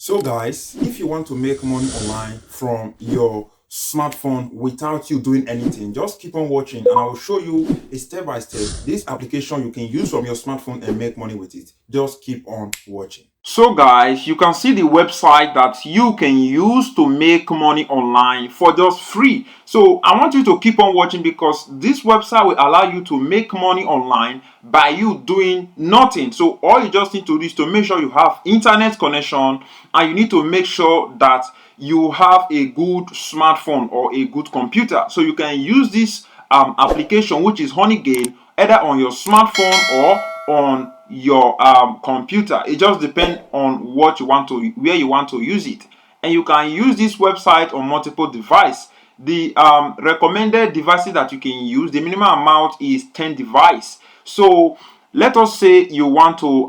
So guys, if you want to make money online from your smartphone without you doing anything, just keep on watching and I will show you a step by step this application you can use from your smartphone and make money with it. Just keep on watching. So guys, you can see the website that you can use to make money online for just free. So I want you to keep on watching because this website will allow you to make money online by you doing nothing. So all you just need to do is to make sure you have internet connection and you need to make sure that you have a good smartphone or a good computer. So you can use this application, which is honeygain, either on your smartphone or on your computer. It just depends on what you want to, where you want to use it. And you can use this website on multiple devices. The recommended devices that you can use, the minimum amount is 10 devices. So let us say you want to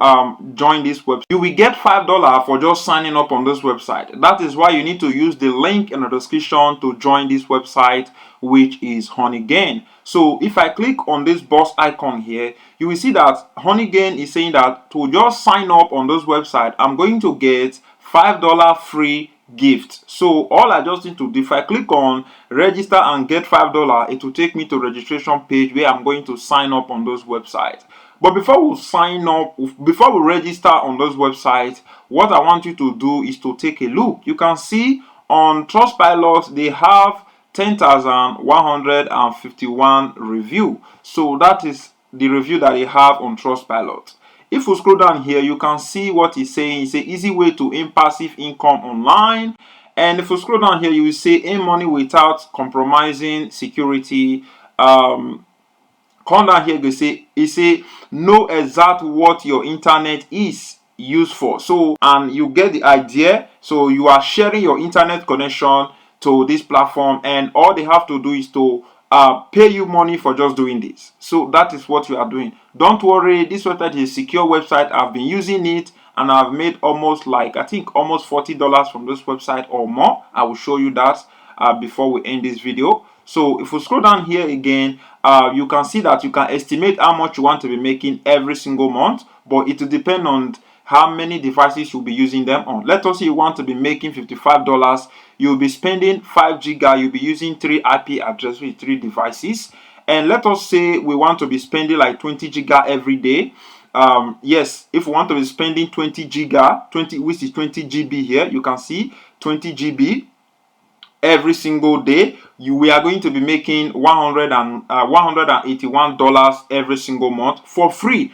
join this website. You will get $5 for just signing up on this website. That is why you need to use the link in the description to join this website, which is honeygain. So if I click on this box icon here, you will see that honeygain is saying that to just sign up on this website, I'm going to get $5 free gift. So all I just need to do, if I click on register and get $5, it will take me to registration page where I'm going to sign up on those websites. But before we sign up, before we register on those websites, what I want you to do is to take a look. You can see on Trustpilot they have 10,151 review. So that is the review that they have on Trustpilot. If we scroll down here, you can see what he's saying. It's an easy way to earn passive income online. And if we scroll down here, you will say earn money without compromising security. Come down here, you say know exact what your internet is used for. So, and you get the idea. So you are sharing your internet connection to this platform, and all they have to do is to pay you money for just doing this. So that is what you are doing. Don't worry, this website is a secure website. I've been using it and I've made almost almost $40 from this website or more. I will show you that before we end this video. So if we scroll down here again, you can see that you can estimate how much you want to be making every single month, but it will depend on how many devices you'll be using them on. Let us say you want to be making $55. You'll be spending 5 giga. You'll be using 3 IP addresses with 3 devices. And let us say we want to be spending like 20 giga every day. Yes, if we want to be spending 20 giga, which is 20 GB here, you can see 20 GB every single day, we are going to be making $181 every single month for free.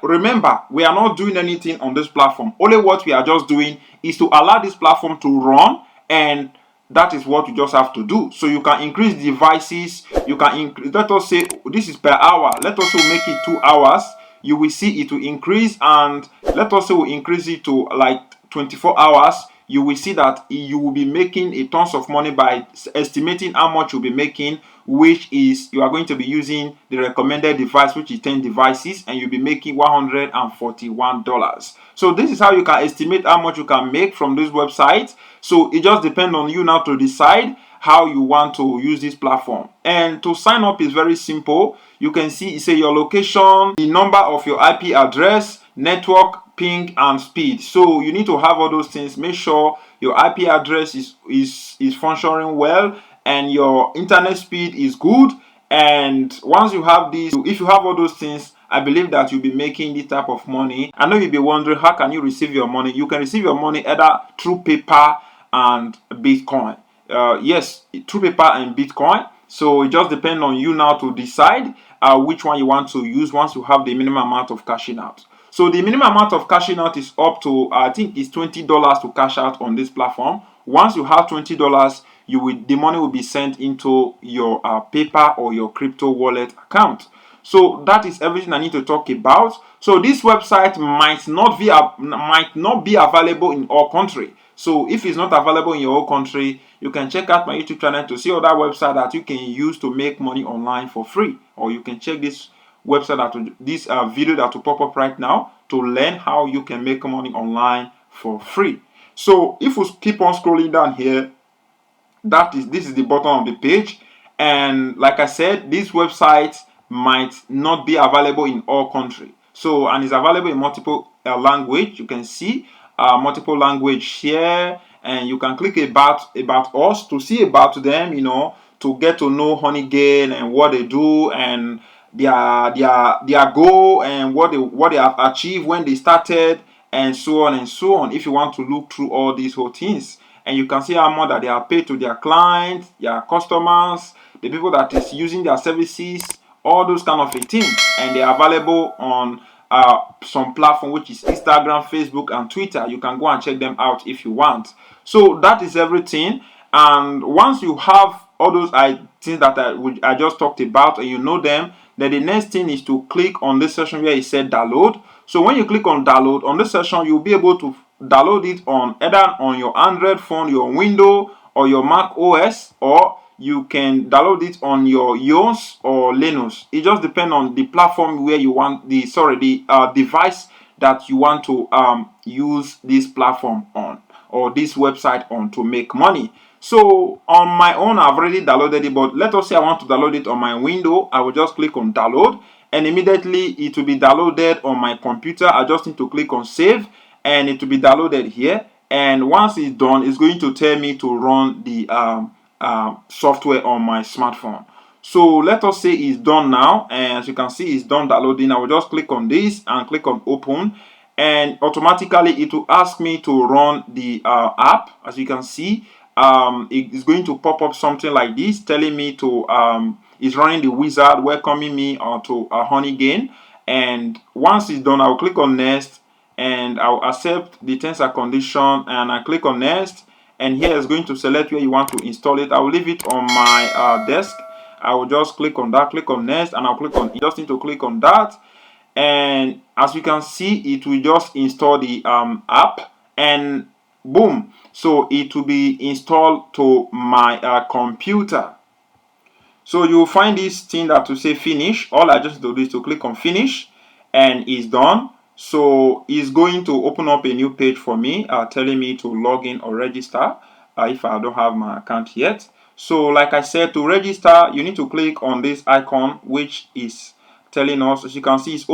Remember, we are not doing anything on this platform. Only what we are just doing is to allow this platform to run, and that is what you just have to do. So you can increase devices. You can increase, let us say this is per hour. Let us say make it 2 hours. You will see it will increase, and let us say we increase it to like 24 hours. You will see that you will be making a tons of money by estimating how much you'll be making, which is you are going to be using the recommended device, which is 10 devices, and you'll be making $141. So this is how you can estimate how much you can make from this website. So it just depends on you now to decide how you want to use this platform. And to sign up is very simple. You can see it say your location, the number of your IP address, network, ping, and speed. So you need to have all those things. Make sure your IP address is functioning well and your internet speed is good. And once you have this, if you have all those things, I believe that you'll be making this type of money. I know you'll be wondering, how can you receive your money? You can receive your money either through PayPal and Bitcoin. Yes, through PayPal and Bitcoin. So it just depends on you now to decide which one you want to use once you have the minimum amount of cashing out. So the minimum amount of cashing out is up to, I think it's $20 to cash out on this platform. Once you have $20, the money will be sent into your PayPal or your crypto wallet account. So that is everything I need to talk about. So this website might not be available in all country. So if it's not available in your own country, you can check out my YouTube channel to see other websites that you can use to make money online for free. Or you can check this website this video that will pop up right now to learn how you can make money online for free. So if we keep on scrolling down here, this is the bottom of the page, and like I said, this website might not be available in all countries. So, and it's available in multiple language. You can see multiple language here, and you can click about us to see about them, to get to know honeygain and what they do, and their goal, and what they have achieved when they started, and so on and so on. If you want to look through all these whole things, and you can see how much that they are paid to their clients, their customers, the people that is using their services, all those kind of a thing, and they are available on some platform, which is Instagram, Facebook, and Twitter. You can go and check them out if you want. So that is everything. And once you have all those things that I just talked about, and you know them, then the next thing is to click on this section where it said download. So when you click on download on this section, you'll be able to download it on either on your Android phone, your Windows, or your Mac OS, or you can download it on your iOS or Linux. It just depends on the platform where you want the device that you want to use this platform on, or this website on, to make money. So on my own, I've already downloaded it, but let us say I want to download it on my window. I will just click on download, and immediately it will be downloaded on my computer. I just need to click on save, and it will be downloaded here. And once it's done, it's going to tell me to run the software on my smartphone. So let us say it's done now, and as you can see, it's done downloading. I will just click on this and click on open, and automatically it will ask me to run the app. As you can see, it is going to pop up something like this, telling me to it's running the wizard, welcoming me to honeygain. And once it's done, I will click on next, and I'll accept the terms and condition, and I click on next. And here is going to select where you want to install it. I will leave it on my desk. I will just click on that, click on next, and I'll click on, you just need to click on that. And as you can see, it will just install the app, and boom, so it will be installed to my computer. So you will find this thing that will say finish. All I just do is to click on finish, and it's done. So it's going to open up a new page for me, telling me to log in or register if I don't have my account yet. So like I said, to register, you need to click on this icon, which is telling us, as you can see, it's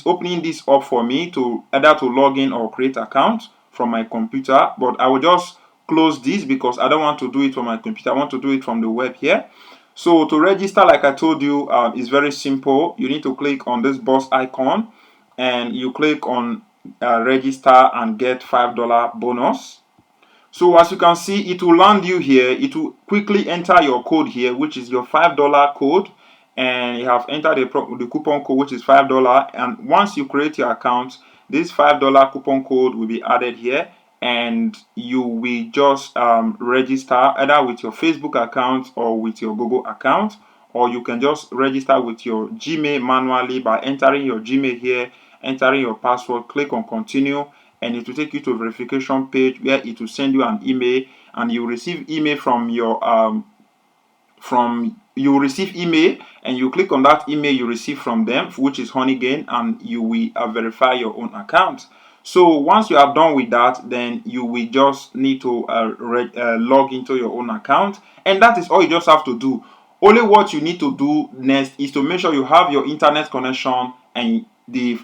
opening this up for me to either to log in or create account from my computer. But I will just close this because I don't want to do it from my computer. I want to do it from the web here. So to register, like I told you, is very simple. You need to click on this box icon, and you click on register and get $5 bonus. So as you can see, it will land you here. It will quickly enter your code here, which is your $5 code, and you have entered the coupon code, which is $5. And once you create your account, this $5 coupon code will be added here, and you will just register either with your Facebook account or with your Google account, or you can just register with your Gmail manually by entering your Gmail here, entering your password, click on continue, and it will take you to a verification page where it will send you an email, and you will receive email from your you will receive email, and you click on that email you receive from them, which is honeygain, and you will verify your own account. So once you are done with that, then you will just need to log into your own account, and that is all you just have to do. Only what you need to do next is to make sure you have your internet connection, and the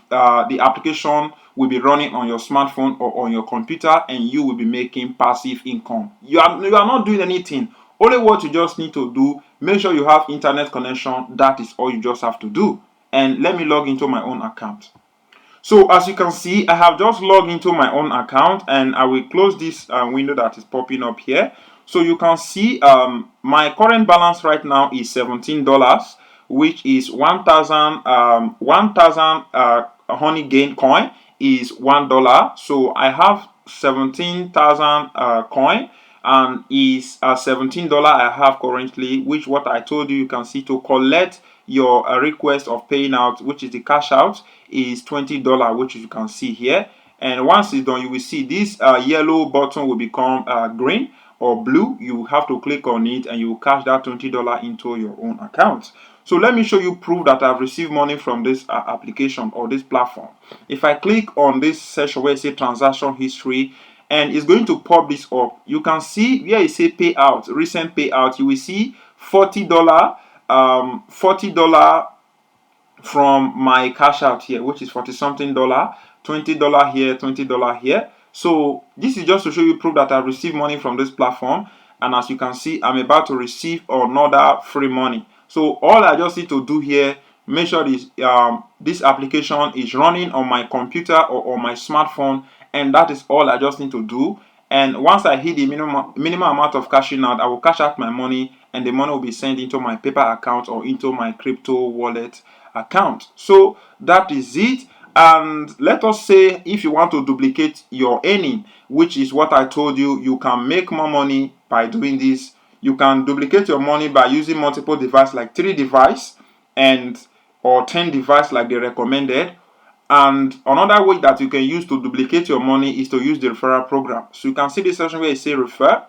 application will be running on your smartphone or on your computer, and you will be making passive income. You are not doing anything. Only what you just need to do, make sure you have internet connection. That is all you just have to do. And let me log into my own account. So as you can see, I have just logged into my own account, and I will close this window that is popping up here. So you can see my current balance right now is $17, which is 1,000 honeygain coin is $1. So I have 17,000 coin, and is $17 I have currently, which what I told you, you can see to collect your request of paying out, which is the cash out, is $20, which you can see here. And once it's done, you will see this yellow button will become green or blue. You have to click on it, and you will cash that $20 into your own account. So let me show you proof that I've received money from this application or this platform. If I click on this section where it says transaction history, and it's going to pop this up, you can see where it says payout, recent payout. You will see $40 from my cash out here, which is 40 something dollar, $20 here, $20 here. So this is just to show you proof that I received money from this platform. And as you can see, I'm about to receive another free money. So all I just need to do here, make sure this application is running on my computer or on my smartphone, and that is all I just need to do. And once I hit the minimum amount of cashing out, I will cash out my money, and the money will be sent into my paper account or into my crypto wallet account. So that is it. And let us say if you want to duplicate your earning, which is what I told you, you can make more money by doing this. You can duplicate your money by using multiple devices, like 3 devices and or 10 devices like they recommended. And another way that you can use to duplicate your money is to use the referral program. So you can see this section where it says refer.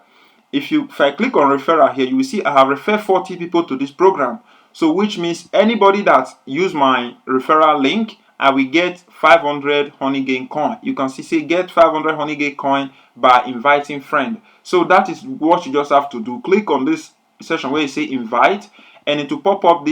If I click on referral here, you will see I have referred 40 people to this program. So which means anybody that use my referral link, I will get 500 honeygain coin. You can see say get 500 honeygain coin by inviting friend. So that is what you just have to do. Click on this section where you say invite, and it will pop up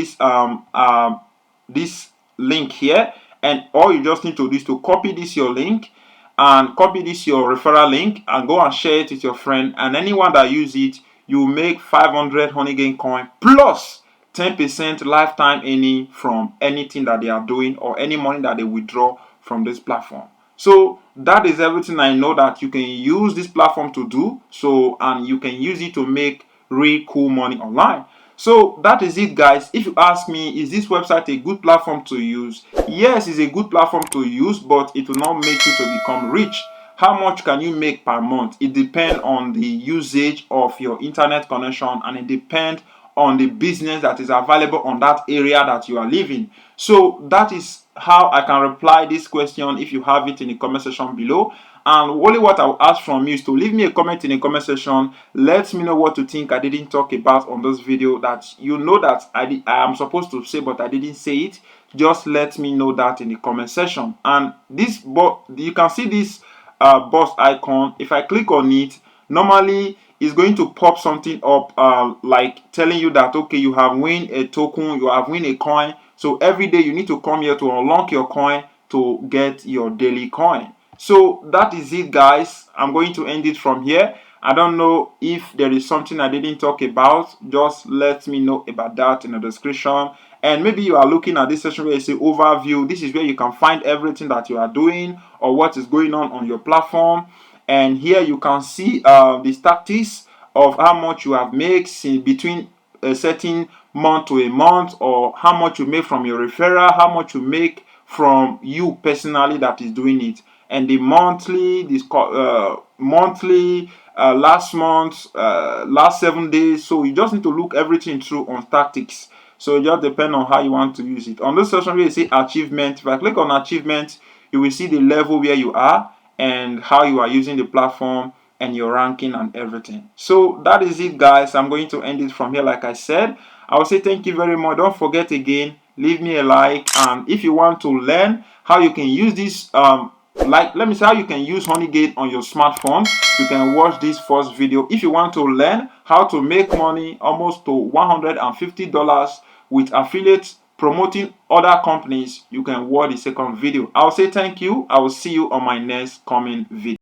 this link here, and all you just need to do is to copy this your link and copy this your referral link and go and share it with your friend, and anyone that use it, you make 500 honeygain coin plus 10% lifetime earning from anything that they are doing or any money that they withdraw from this platform. So that is everything I know that you can use this platform to do. So, and you can use it to make really cool money online. So that is it, guys. If you ask me, is this website a good platform to use? Yes, it's a good platform to use, but it will not make you to become rich. How much can you make per month? It depends on the usage of your internet connection, and it depends on the business that is available on that area that you are living. So that is how I can reply this question if you have it in the comment section below. And only what I will ask from you is to leave me a comment in the comment section. Let me know what you think I didn't talk about on this video, that you know that I am supposed to say but I didn't say it. Just let me know that in the comment section. And this, you can see this box icon. If I click on it, normally it's going to pop something up like telling you that okay, you have win a token, you have win a coin. So every day you need to come here to unlock your coin to get your daily coin. So that is it, guys. I'm going to end it from here. I don't know if there is something I didn't talk about. Just let me know about that in the description. And maybe you are looking at this section where you say overview. This is where you can find everything that you are doing or what is going on your platform. And here you can see the statistics of how much you have made between a certain month to a month, or how much you make from your referral, how much you make from you personally that is doing it, and the monthly, last month, last 7 days. So you just need to look everything through on tactics. So it just depends on how you want to use it. On this section where you see achievement, if I click on achievement, you will see the level where you are and how you are using the platform and your ranking and everything. So that is it, guys. I'm going to end it from here. Like I said, I will say thank you very much. Don't forget again, leave me a like. And if you want to learn how you can use this let me say how you can use honeygain on your smartphone, you can watch this first video. If you want to learn how to make money almost to $150 with affiliates promoting other companies, you can watch the second video. I'll say thank you. I will see you on my next coming video.